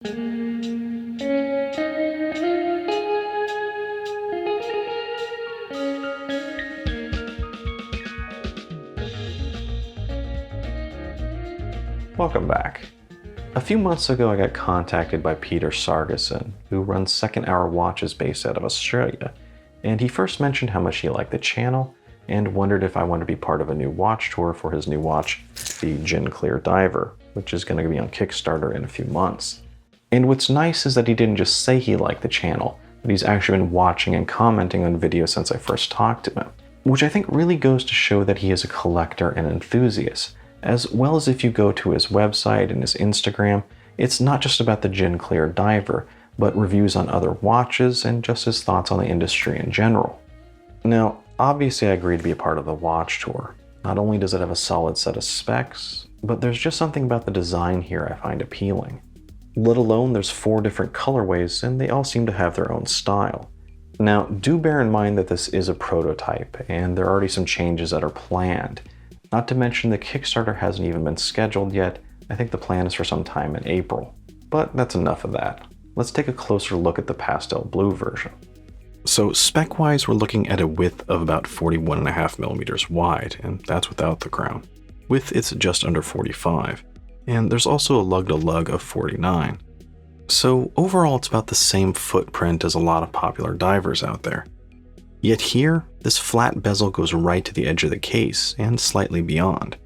Welcome back. A few months ago I got contacted by Peter Sargison, who runs Second Hour Watches based out of Australia, and he first mentioned how much he liked the channel and wondered if I wanted to be part of a new watch tour for his new watch, the Gin Clear Diver, which is going to be on Kickstarter in a few months. And what's nice is that he didn't just say he liked the channel, but he's actually been watching and commenting on videos since I first talked to him, which I think really goes to show that he is a collector and enthusiast. As well as if you go to his website and his Instagram, it's not just about the Gin Clear Diver, but reviews on other watches and just his thoughts on the industry in general. Now, obviously I agreed to be a part of the watch tour. Not only does it have a solid set of specs, but there's just something about the design here I find appealing. Let alone there's 4 different colorways and they all seem to have their own style. Now, do bear in mind that this is a prototype and there are already some changes that are planned. Not to mention the Kickstarter hasn't even been scheduled yet. I think the plan is for some time in April. But that's enough of that. Let's take a closer look at the pastel blue version. So spec-wise, we're looking at a width of about 41.5 millimeters wide, and that's without the crown. Width it's just under 45, and there's also a lug-to-lug of 49. So overall it's about the same footprint as a lot of popular divers out there. Yet here, this flat bezel goes right to the edge of the case and slightly beyond.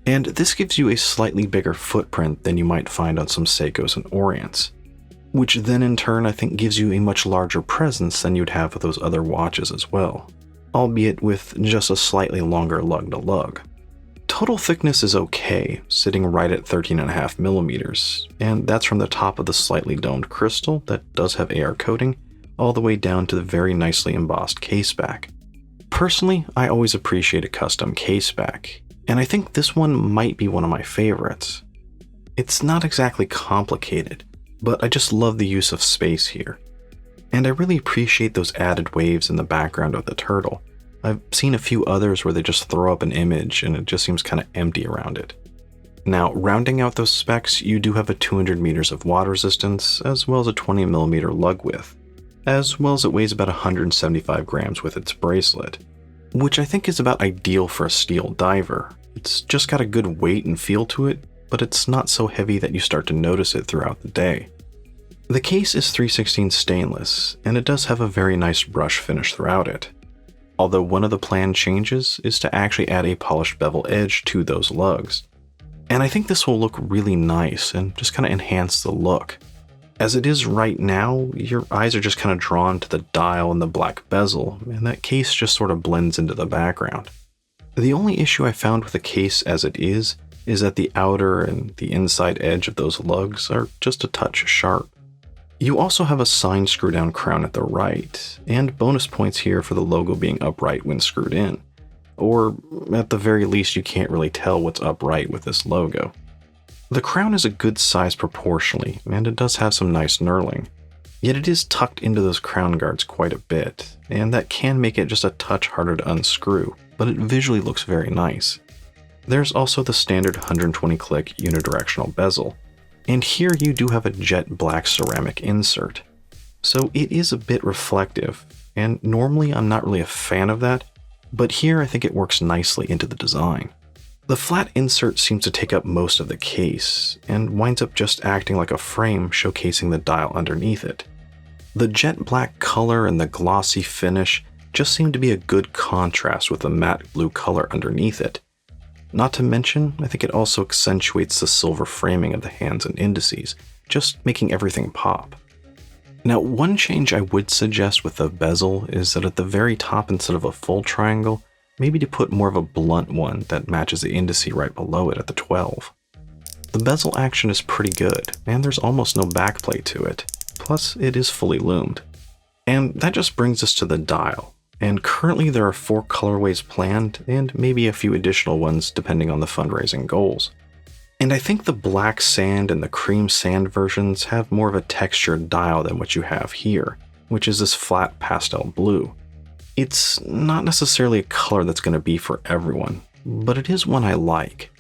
And this gives you a slightly bigger footprint than you might find on some Seikos and Orients, which then in turn I think gives you a much larger presence than you'd have with those other watches as well, albeit with just a slightly longer lug-to-lug. Total thickness is okay, sitting right at 13.5 millimeters, and that's from the top of the slightly domed crystal that does have AR coating, all the way down to the very nicely embossed caseback. Personally, I always appreciate a custom caseback, and I think this one might be one of my favorites. It's not exactly complicated, but I just love the use of space here. And I really appreciate those added waves in the background of the turtle. I've seen a few others where they just throw up an image and it just seems kind of empty around it. Now, rounding out those specs, you do have a 200 meters of water resistance, as well as a 20 millimeter lug width, as well as it weighs about 175 grams with its bracelet, which I think is about ideal for a steel diver. It's just got a good weight and feel to it, but it's not so heavy that you start to notice it throughout the day. The case is 3/16 stainless, and it does have a very nice brush finish throughout it. Although one of the planned changes is to actually add a polished bevel edge to those lugs. And I think this will look really nice and just kind of enhance the look. As it is right now, your eyes are just kind of drawn to the dial and the black bezel, and that case just sort of blends into the background. The only issue I found with the case as it is that the outer and the inside edge of those lugs are just a touch sharp. You also have a signed screw-down crown at the right, and bonus points here for the logo being upright when screwed in. Or, at the very least, you can't really tell what's upright with this logo. The crown is a good size proportionally, and it does have some nice knurling. Yet it is tucked into those crown guards quite a bit, and that can make it just a touch harder to unscrew, but it visually looks very nice. There's also the standard 120 click unidirectional bezel, and here you do have a jet black ceramic insert. So it is a bit reflective, and normally I'm not really a fan of that, but here I think it works nicely into the design. The flat insert seems to take up most of the case, and winds up just acting like a frame showcasing the dial underneath it. The jet black color and the glossy finish just seem to be a good contrast with the matte blue color underneath it. Not to mention, I think it also accentuates the silver framing of the hands and indices, just making everything pop. Now, one change I would suggest with the bezel is that at the very top, instead of a full triangle, maybe to put more of a blunt one that matches the indice right below it at the 12. The bezel action is pretty good, and there's almost no backplate to it, plus it is fully loomed. And that just brings us to the dial, and currently there are 4 colorways planned, and maybe a few additional ones depending on the fundraising goals. And I think the black sand and the cream sand versions have more of a textured dial than what you have here, which is this flat pastel blue. It's not necessarily a color that's going to be for everyone, but it is one I like.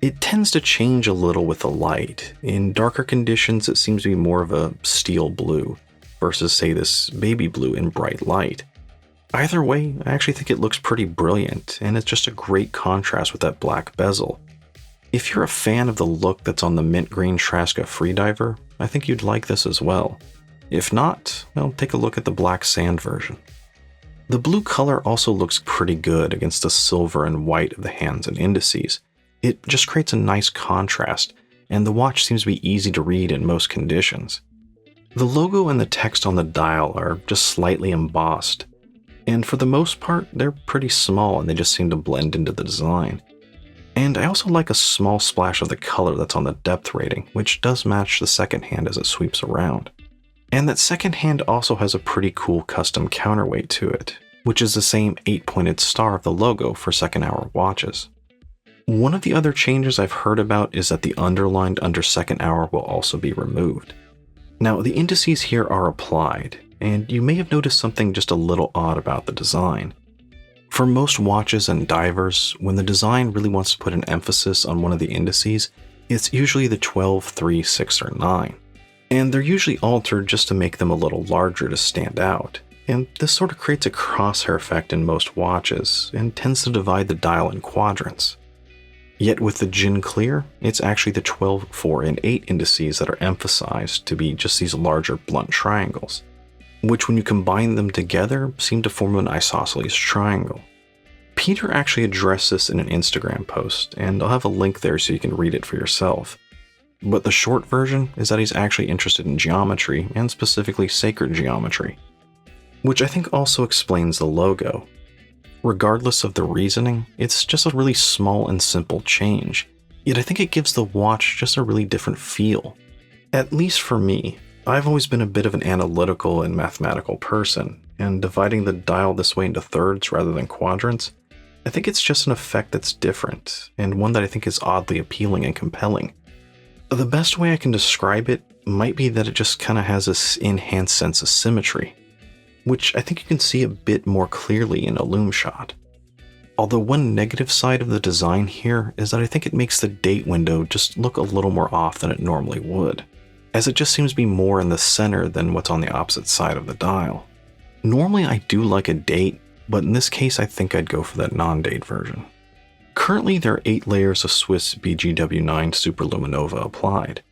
It tends to change a little with the light. In darker conditions, it seems to be more of a steel blue versus, say, this baby blue in bright light. Either way, I actually think it looks pretty brilliant, and it's just a great contrast with that black bezel. If you're a fan of the look that's on the mint green Traska Freediver, I think you'd like this as well. If not, well, take a look at the black sand version. The blue color also looks pretty good against the silver and white of the hands and indices. It just creates a nice contrast, and the watch seems to be easy to read in most conditions. The logo and the text on the dial are just slightly embossed, and for the most part, they're pretty small and they just seem to blend into the design. And I also like a small splash of the color that's on the depth rating, which does match the second hand as it sweeps around. And that second hand also has a pretty cool custom counterweight to it, which is the same 8-pointed star of the logo for second hour watches. One of the other changes I've heard about is that the underlined under second hour will also be removed. Now, the indices here are applied, and you may have noticed something just a little odd about the design. For most watches and divers, when the design really wants to put an emphasis on one of the indices, it's usually the 12, 3, 6, or 9. And they're usually altered just to make them a little larger to stand out. And this sort of creates a crosshair effect in most watches, and tends to divide the dial in quadrants. Yet with the Gin Clear, it's actually the 12, 4, and 8 indices that are emphasized to be just these larger blunt triangles, which when you combine them together seem to form an isosceles triangle. Peter actually addressed this in an Instagram post, and I'll have a link there so you can read it for yourself. But the short version is that he's actually interested in geometry, and specifically sacred geometry, which I think also explains the logo. Regardless of the reasoning, it's just a really small and simple change, yet I think it gives the watch just a really different feel. At least for me, I've always been a bit of an analytical and mathematical person, and dividing the dial this way into thirds rather than quadrants, I think it's just an effect that's different, and one that I think is oddly appealing and compelling. The best way I can describe it might be that it just kind of has this enhanced sense of symmetry, which I think you can see a bit more clearly in a loom shot. Although one negative side of the design here is that I think it makes the date window just look a little more off than it normally would, as it just seems to be more in the center than what's on the opposite side of the dial. Normally I do like a date, but in this case I think I'd go for that non-date version. Currently there are 8 layers of Swiss BGW9 Superluminova applied,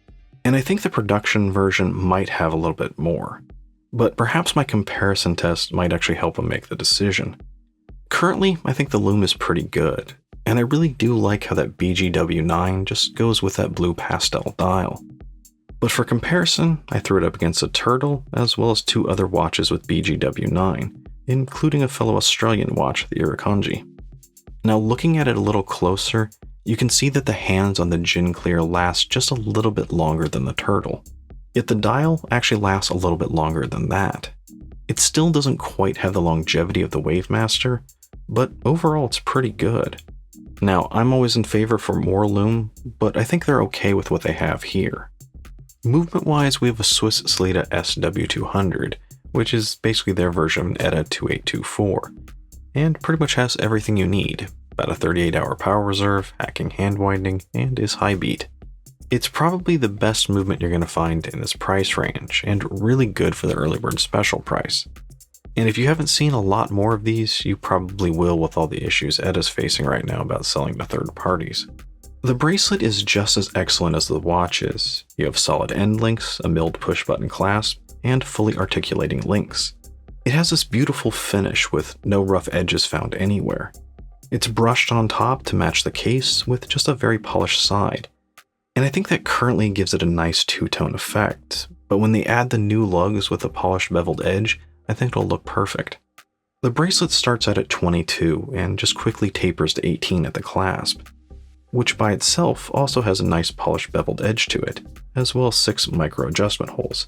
and I think the production version might have a little bit more, but perhaps my comparison test might actually help him make the decision. Currently, I think the loom is pretty good, and I really do like how that BGW9 just goes with that blue pastel dial. But for comparison, I threw it up against a Turtle, as well as 2 other watches with BGW9, including a fellow Australian watch, the Irukandji. Now looking at it a little closer, you can see that the hands on the Gin Clear last just a little bit longer than the Turtle. Yet the dial actually lasts a little bit longer than that. It still doesn't quite have the longevity of the Wavemaster, but overall it's pretty good. Now, I'm always in favor for more loom, but I think they're okay with what they have here. Movement-wise, we have a Swiss Selita SW200, which is basically their version of an ETA 2824, and pretty much has everything you need, about a 38-hour power reserve, hacking hand winding, and is high beat. It's probably the best movement you're going to find in this price range, and really good for the early bird special price. And if you haven't seen a lot more of these, you probably will with all the issues Eda's facing right now about selling to third parties. The bracelet is just as excellent as the watch is. You have solid end links, a milled push button clasp, and fully articulating links. It has this beautiful finish with no rough edges found anywhere. It's brushed on top to match the case with just a very polished side. And I think that currently gives it a nice two-tone effect, but when they add the new lugs with a polished beveled edge, I think it'll look perfect. The bracelet starts out at 22 and just quickly tapers to 18 at the clasp, which by itself also has a nice polished beveled edge to it, as well as 6 micro adjustment holes.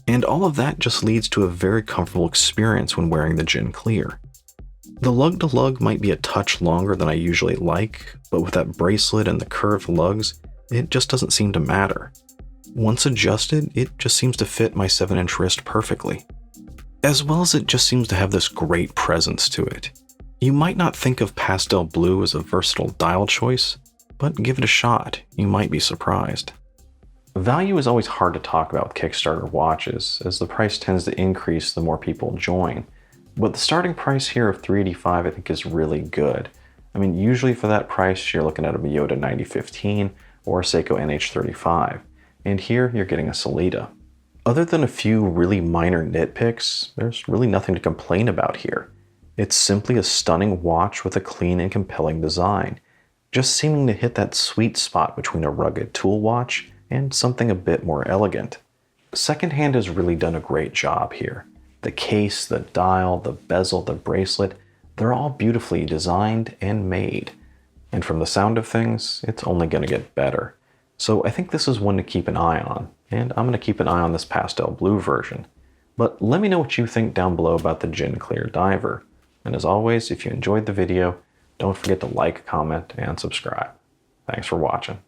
And all of that just leads to a very comfortable experience when wearing the Gin Clear. The lug-to-lug might be a touch longer than I usually like, but with that bracelet and the curved lugs, it just doesn't seem to matter. Once adjusted, it just seems to fit my 7-inch wrist perfectly. As well as it just seems to have this great presence to it. You might not think of pastel blue as a versatile dial choice, but give it a shot. You might be surprised. Value is always hard to talk about with Kickstarter watches, as the price tends to increase the more people join. But the starting price here of $385 I think is really good. I mean, usually for that price, you're looking at a Miyota 9015 or a Seiko NH35. And here, you're getting a Selita. Other than a few really minor nitpicks, there's really nothing to complain about here. It's simply a stunning watch with a clean and compelling design, just seeming to hit that sweet spot between a rugged tool watch and something a bit more elegant. Secondhand has really done a great job here. The case, the dial, the bezel, the bracelet, they're all beautifully designed and made. And from the sound of things, it's only going to get better. So I think this is one to keep an eye on, and I'm going to keep an eye on this pastel blue version. But let me know what you think down below about the Gin Clear Diver. And as always, if you enjoyed the video, don't forget to like, comment, and subscribe. Thanks for watching.